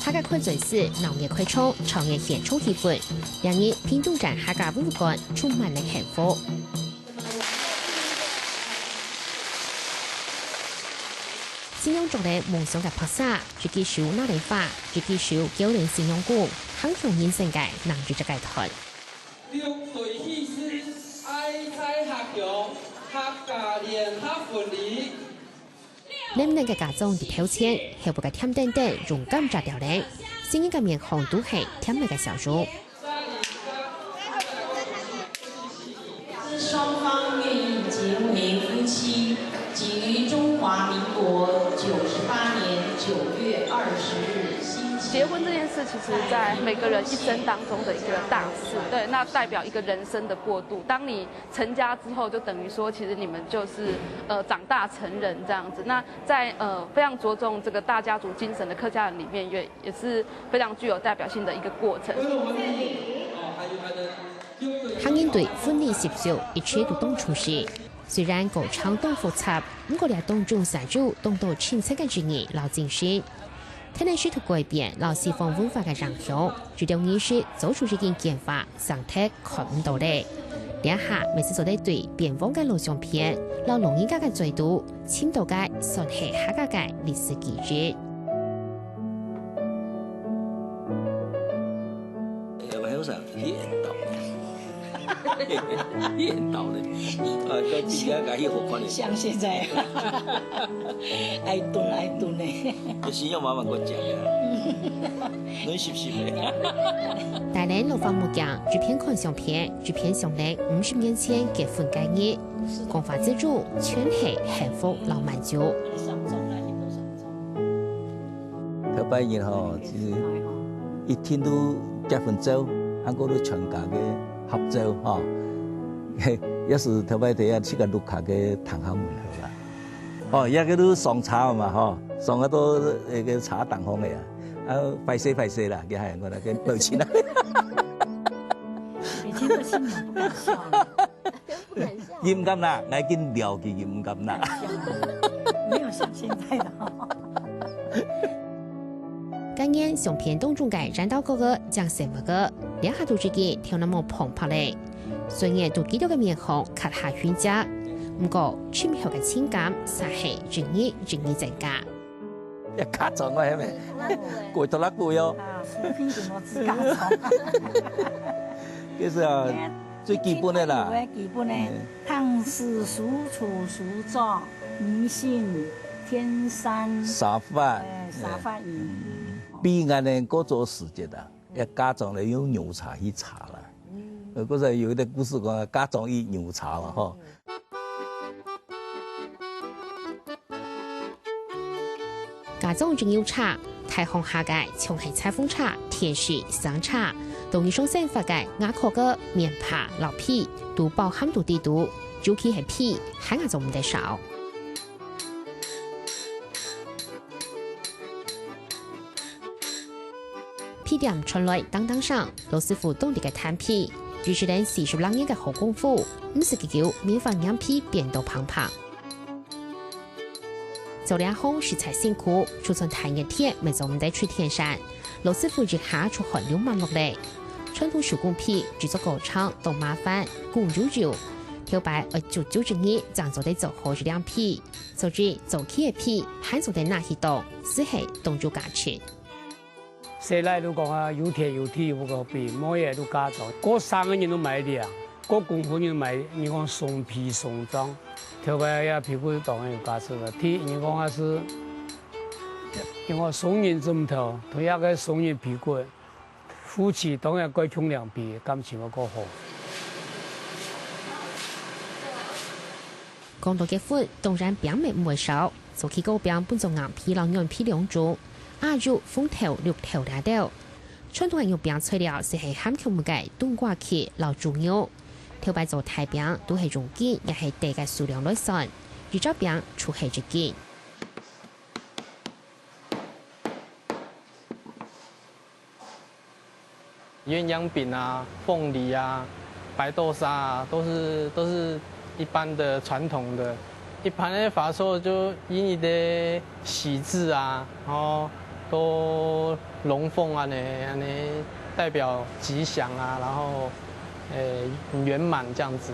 客家看最是农业开创、创业现充气氛，两日屏东站客家武馆充满了幸福。信用中的梦想嘅拍摄，自己手哪里花，自己手9年信用股，很強人生嘅難住只階段。六隊戲師愛猜合用，客家聯合分離。你們嘅家中啲挑戰，後部嘅甜等等，用甘蔗調靚，新嘅面孔都係甜美嘅小豬。雙方願意結為夫妻，即於中華民國98年9月20日。結婚這件事，其實在每個人一生當中的一個大事，對，那代表一個人生的過渡。當你成家之後，就等於說，其實你們就是長大成人這樣子。那在非常着重這個大家族精神的客家人裡面，也是非常具有代表性的一個過程。客人對婚禮習俗一切都懂出事，雖然過程都複雜，不過咧當中細組懂到親切嘅主意老精神。睇嚟試圖改變老西方文化嘅影響，注重意識做出一件變化，上體看唔到咧。兩下每次做啲對變方嘅錄像片，老農人家嘅最多，簽到嘅算係客家嘅歷史記憶。有冇好想去引導？引導咧，個自家嘅好看咧。像現在，愛燉咧。個先要慢慢過食嘅，你是不是咧？大連陸方木匠製片看相片，製片上嚟50年前結婚紀念，講法之中全係幸福浪漫足。頭擺年嗬，就是一天都結婚照，韓國都全家嘅合照嗬。一時頭擺第一去個綠卡嘅談下門口啦。哦，一個都上茶嘛嗬，上個都個茶淡香嘅啊，快些啦，嘅係我哋嘅攞錢啦。以前的新聞不敢笑，唔敢啦，我已經了解唔敢啦。沒有像現在的。今年相片當中嘅染到嗰個將什麼個，兩下都自己跳那麼澎湃咧，雖然都見到嘅面孔卡下圈家。不過，親密嘅情感實係容易增加。一家長我係咪？攰到甩攰喲。偏見我自家長。其實啊，最基本嘅啦。基本嘅，唐詩書處書作，迷信天山。沙發。沙發魚。彼岸呢，嗰座時節啊，一家長嚟用牛茶去茶啦。嗰陣有啲故事講，家長以牛茶嘛，嗬。家中仲要茶，太行下嘅從係采風茶、甜樹、生茶，到以上生活嘅雅可嘅面扒、老皮，都包含到啲度，尤其係皮，肯定就唔得少。皮店傳來當上，老師傅當地嘅攤皮，於是人40多年嘅好功夫，唔是佢叫面粉養皮變到胖胖。做兩行食材辛苦，儲存太熱天咪就唔得去天山。老師傅一下出汗流滿落嚟，傳統手工皮製作過程都麻煩，工久，條白久之日，將做得做好一兩皮，所以做起嘅皮，還做得哪一道，只係動作價錢。西來都講啊，有鐵有鐵有個皮，冇嘢都加咗。嗰3個人都買啲啊，嗰功夫人買，你講鬆皮鬆裝。條白呀皮膚當然有價值了，鐵你講還是，因為松仁針頭，同樣個松仁皮骨，夫妻當然該沖涼皮，感情我個好。講到結婚，當然餅咪唔會少，做起個餅本做硬皮、老軟皮兩種，阿肉、風頭、綠頭兩道。傳統人用餅材料是係含口木嘅冬瓜殼、老豬肉。條擺做太餅都係用件，也係大嘅數量來算。預咗餅出係一件。鴛鴦餅啊、鳳梨啊、白豆沙啊，都是一般的傳統的。一般的法術就以你的喜字啊，然後都龙凤啊，代表吉祥啊，然后很圆满这样子。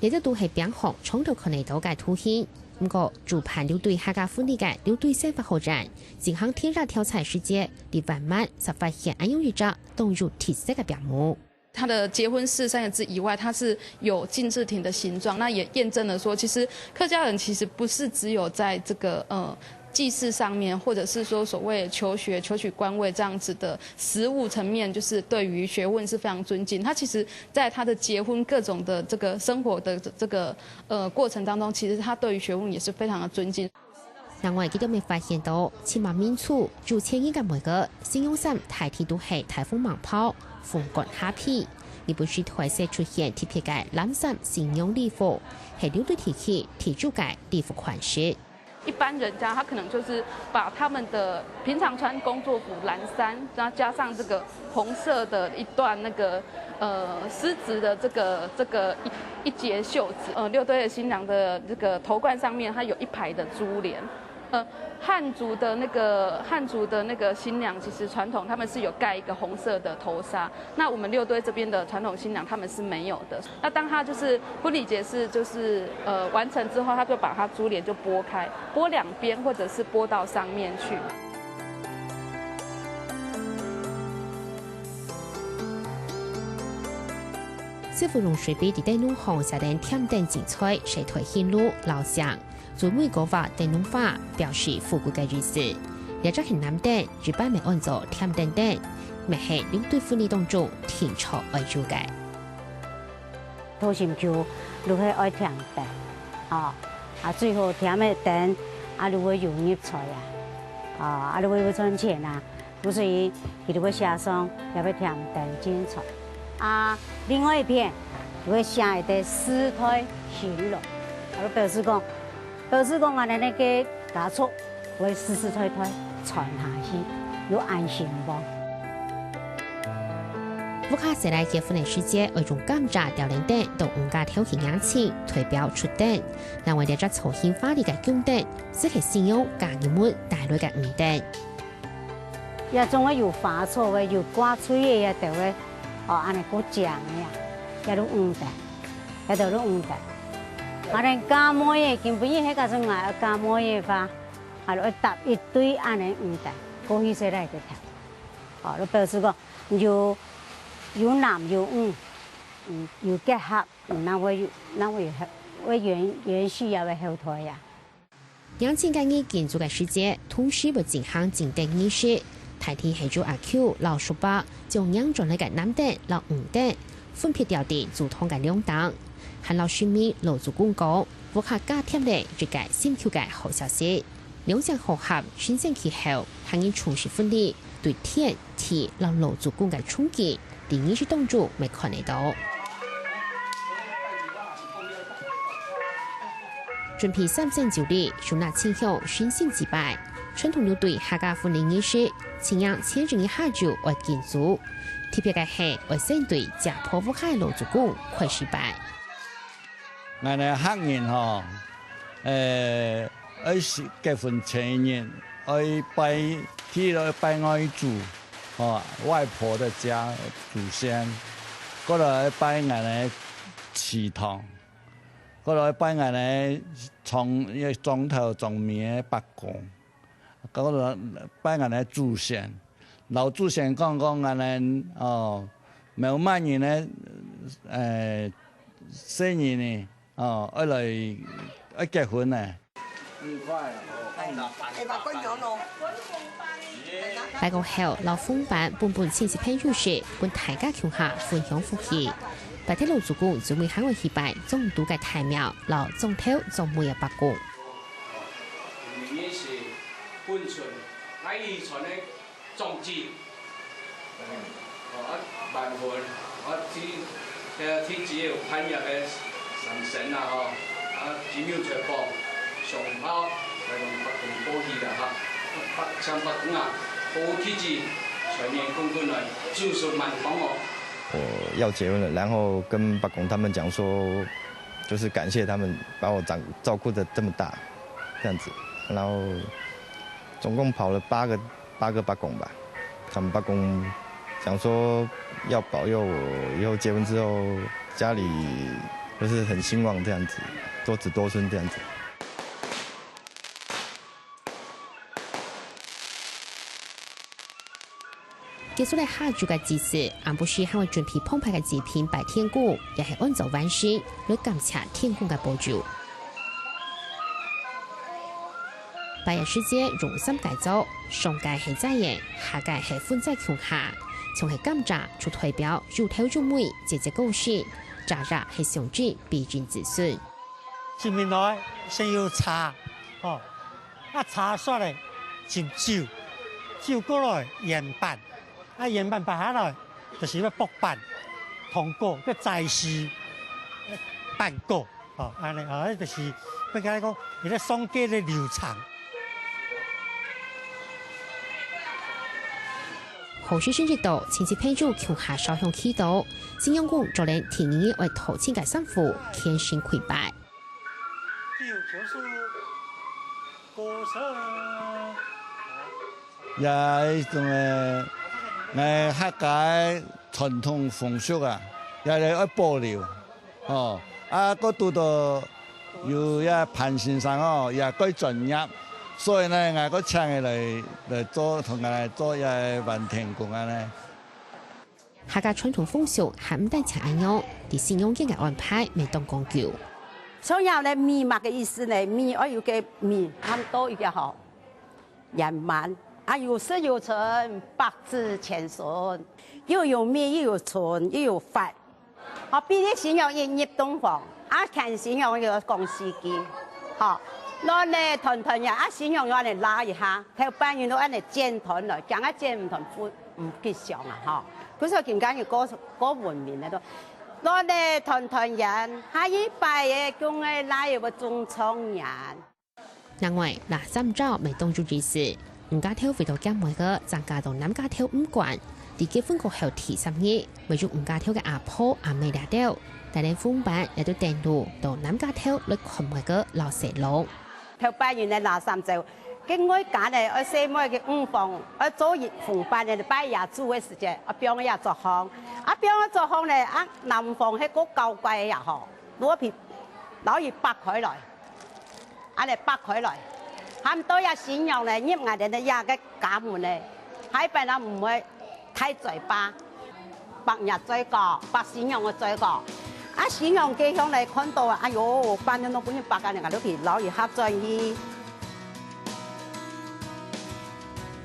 呢只都係餅學從頭可能到嘅凸顯。不過主辦了對客家歡禮嘅了對生活好人，前行天熱挑戰世界，你慢慢才發現安用一隻動入鐵色嘅表目。它的结婚式3個字以外，它是有金字亭的形狀，那也驗證了說，其實客家人其實不是只有在這個祭祀上面，或者是說所謂求學、求取官位這樣子的實務層面，就是對於學問是非常尊敬。他其實在他的結婚各種的這個生活的這個過程當中，其實他對於學問也是非常的尊敬。另外，佢哋未發現到，千萬民厝做千億嘅每個信用上大體都係颱風猛炮、風乾蝦皮，而本書台式出現特別嘅藍色信用禮服，係了對提起提出嘅禮服款式。一般人家他可能就是把他們的平常穿工作服藍衫，然後加上這個紅色的一段那個絲質的這個一節袖子。六對的新娘的這個頭冠上面，它有一排的珠簾。漢族的那個新娘，其實傳統他們是有蓋一個紅色的頭紗，那我們六堆這邊的傳統新娘他們是沒有的。那當他就是婚禮結式就是完成之後，他就把他珠簾就撥開，撥兩邊或者是撥到上面去。師傅用水杯地帶弄紅下等添燈精彩，誰推顯露老鄉。做每個話燈籠花表示富貴嘅意思，也則係南燈，一般未按照添燈燈，咪係兩對婚禮當中天朝愛做嘅。土心橋如果愛添燈，最後添嘅燈如果容易財如果要賺錢所以佢哋會寫上要添燈精彩。另外一邊會寫一啲四胎顯露，表示講我哋那個家族會世世代代傳下去，有安心噃。烏卡時來結婚嘅時節，會用甘蔗吊鈴燈到五家挑起眼前推表出燈，但為了將重新發力嘅供燈，只係先用家人們帶來嘅五燈。一種嘅有花草嘅，有掛翠嘅，也都會安尼過獎嘅呀，也都五燈，也都五燈。哋家母嘅根本係嗰種家母嘅話，會搭一堆安尼五燈，過去世代嘅睇，都表示講有男有女，有結合，那會延續也會後台呀。兩千間嘅建築嘅世界，同時會進行進燈儀式，大體係做阿 Q 老叔伯將兩種嚟嘅南燈、老五燈分別調地做同嘅兩檔。韓老師咪老祖公講，烏卡加添嚟一個新橋嘅好消息，兩項合合新鮮氣候，行業從事婚禮對天地老祖公嘅衝擊，第二次當中未看得到。準備3勝9禮，收納慶賀新鮮祭拜，傳統六對客家婚禮儀式，前讓千人一下就為建築，特別嘅係為新對家破烏卡老祖公快失敗。我哋客人愛結婚前一年，愛拜外祖，外婆的家祖先，嗰度愛拜我哋祠堂，嗰度愛拜我哋莊頭莊面嘅伯公，嗰度拜我哋祖先，老祖先講我哋冇乜人咧生日呢。愛嚟愛結婚呢。拜個後，老風板本親戚朋友時，跟大家橋下分享福氣。白天老祖公準備行為去拜總督嘅太廟，老總頭總妹嘅伯公。明年是本村喺以前嘅總節，辦婚，天子有攀入嘅。神神紙鷂雀報，上炮係用北公保氣嘅北公保天子全年公公來90萬房哦。我要結婚了，然後跟伯公他們講說，就是感謝他們把我照顧得這麼大，這樣子，然後总共跑了八个八公吧。他们八公想说要保佑我以后结婚之后家里就是很兴旺这样子，多子多孙这样子。结束了下注嘅仪式，暗不是还会准备澎湃嘅祭品拜天公，也系按照万事来感谢天公嘅保佑。拜日时节用心改造，上届系斋人，下届系欢仔穷下，从系甘蔗就代表如头如尾，节节高兴，渣渣系象征必经子孙。前面来先要茶，茶刷嚟浸酒，酒过来盐拌。盐拌摆下来，就是要卜拌、糖果、个斋丝、拌果，安尼就是要甲你讲，伊咧双家咧流畅。后续升级到亲戚朋友穷下烧香祈祷，信仰公就连天年为头前嘅生父虔诚跪拜。也种客家传统风俗啊，也嚟要保留，嗰度度有一潘先生也該專業，所以呢，我個請佢嚟做同佢嚟做一雲天公啊呢。客家傳統風俗係唔單止一樣，啲信仰嘅安排未當講究。所以咧，米嘛嘅意思呢，米我有嘅米，他們都一個好圓滿。有色有存，百子千孫，又有米又有存又有發。比你形容一入東方，看形容要講司機，我呢團人形容我哋拉一下，睇班員都安尼剪團來，講剪唔同唔吉祥啊，嗰時候見緊要嗰文面咧都，我呢團人下一拜嘅講嘅拉要個中創人。另外，嗱三招未當做意思。五家頭為到減每個增加到南家頭5關，啲結婚過後提3日，為咗五家頭嘅阿婆阿妹嚟到，但係封辦嚟到電路到南家頭嚟看每個老細佬。頭拜完咧嗱三就，經我揀咧，我細妹嘅5房，我早日封辦咧拜夜煮嘅時間，我表我也做行，表我做行咧，南房喺嗰舊貴也好，攞片攞葉掰佢來，嚟掰佢來。他們都要形容呢，入我哋嘅一個家門呢，喺邊度唔會睇嘴巴，白日最高，白形容嘅最高。形容嘅向嚟看到哎呦，班人都本身白嘅人，都係老而合在意。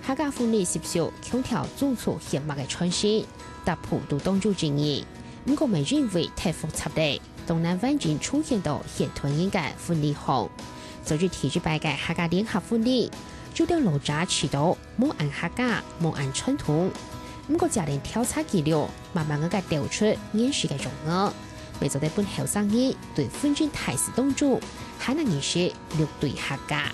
客家婦女接受強調宗族血脈嘅傳承，搭配都當做正義。不過未認為太複雜嘅，東南環境出現到血團應嘅婦女行。昨日提出拜嘅客家聯合婚禮，做到老早遲到，冇按客家，冇按傳統。不過家庭調查記錄，慢慢咁調出現時嘅容額，為咗對本後生意對婚姻態勢當中，可能亦是六對客家。